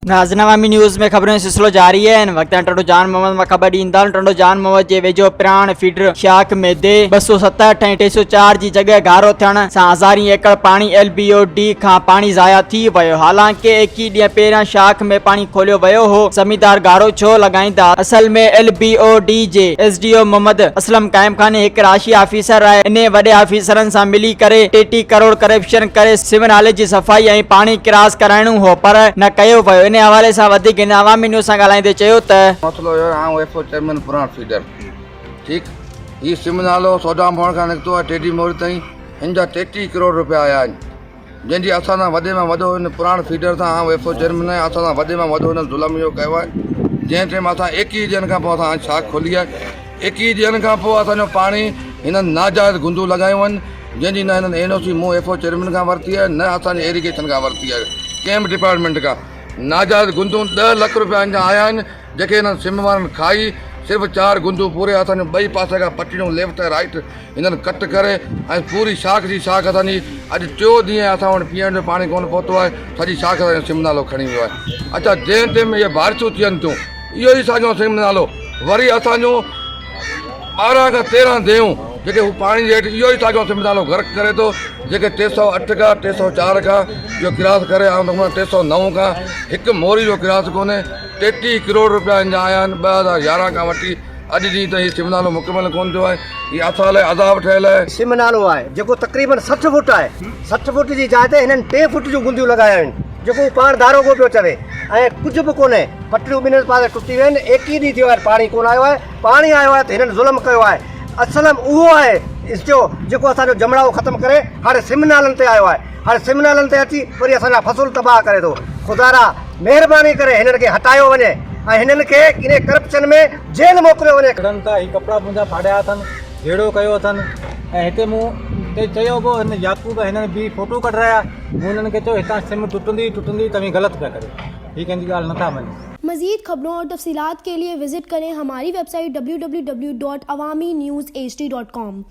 नाज़रीन अवामी न्यूज़ में खबरों सिलसिलो जारी है। इन वक्त टंडो जान मोहम्मद खबर ॾींदा टंडो जान मोहम्मद जे वेझो प्राण फीडर शाख में दे 267 ऐं 304 जी जगह गारो थियण सां 1000 एकड़ पानी LBOD खां पानी ज़ाया थी वियो। हालांकि 21 ॾींहं पहिरियां शाख में पानी खोलियो वियो हो। ज़मींदार गारो छो लॻाईंदा? असल में LBOD जे SDO मोहम्मद असलम कायम खान हिकु राशि ऑफिसर आहे। इन वॾे ऑफिसरनि सां मिली करे 33 करोड़ करप्शन करे सिविल नाले जी सफ़ाई ऐं पानी क्रॉस कराइणो हो, पर न कयो वियो। इन हवाले सां वधीक इन अवामी न्यूज़ सां ॻाल्हाईंदे चयो त मसलो यो आऊं एफओ चेयरमैन पुराण फीडर ठीक ही सिम नालो सौदा मोहण खां निकितो आहे टेडी मोड़ ताईं। हिन जा 33 करोड़ रुपया आया आहिनि, जंहिंजी असां सां वॾे में वॾो हिन पुराण फीडर सां आऊं एफओ चेयरमैन आहे। असां सां वॾे में वॾो हिन ज़ुल्म इहो कयो आहे, जंहिं टाइम असां 21 ॾींहंनि खां पोइ असां शाख खोली आहे। 21 ॾींहंनि खां पोइ असांजो पाणी हिननि नाजाइज़ गुंदू लॻायूं आहिनि, जंहिंजी न हिननि NOC मूं एफओ चेयरमैन खां वरिती आहे, न असांजे इरिगेशन खां वरिती आहे, कंहिं बि डिपार्टमेंट खां। नाजाइज़ गुंदू 10 लख रुपया जा आया आहिनि, जेके हिननि सिम वारनि खाई। सिर्फ़ु 4 गुंदू पूरे असांजो ॿई पासे खां पटियूं लेफ्ट ऐं राइट हिननि कट करे ऐं पूरी शाख जी शाख असांजी अॼु 4 ॾींहं असां वटि पीअण जो पाणी कोन पहुतो आहे। सॼी शाख असांजो सिम नालो खणी वियो आहे। अच्छा, जंहिं टाइम इहे बारिशूं थियनि थियूं, इहो ई असांजो सिम नालो वरी असांजो 12 खां 13 देयूं जेके हू पाणी जे हेठि इहो ई असांजो सिम नालो गर्क करे थो, जेके 308 खां 304 खां इहो क्रॉस करे ऐं 309 खां हिकु मोरी जो क्रॉस कोन्हे। 33 करोड़ रुपया जा आया आहिनि 2011 खां वठी अॼु ॾींहुं ताईं सिम नालो मुकमल कोन थियो आहे। इहा असां लाइ अज़ाब ठहियल आहे। सिम नालो आहे जेको तक़रीबन 60 फुट आहे। 60 फुट जी जाइ ते हिननि 3 फुट जूं गुंदियूं लॻाया आहिनि, जेको पाण दारो को पियो चवे ऐं कुझु बि कोन्हे। पटरियूं ॿिन्हिनि पासे टुटी वियूं आहिनि। 21 ॾींहं थियो आहे, पाणी कोन आयो आहे। पाणी आयो आहे त हिननि ज़ुल्म कयो आहे। असलम उहो आहे इसजो जेको असांजो जमड़ाओ ख़तमु करे हाणे सिम नालनि ते आयो आहे। हाणे सिम नालनि ते अची वरी असांजा फ़सुल तबाह करे थो। ख़ुदारा महिरबानी करे हिननि खे हटायो वञे ऐं हिननि खे इन करप्शन में जेल मोकिलियो वञे। हिननि त हीअ कपिड़ा मुंहिंजा फाड़िया अथनि, जहिड़ो कयो अथनि। ऐं हिते मूं ते चयो पियो हिन याकूब हिननि बि फ़ोटो कढाया। मूं हिननि खे चयो हितां सिम टुटंदी तव्हीं ग़लति पिया करे, हीअ कंहिंजी ॻाल्हि नथा मञनि। मज़ीद खबरों और तफसीलात के लिए विजिट करें हमारी वेबसाइट www.awamiNewsHD.com।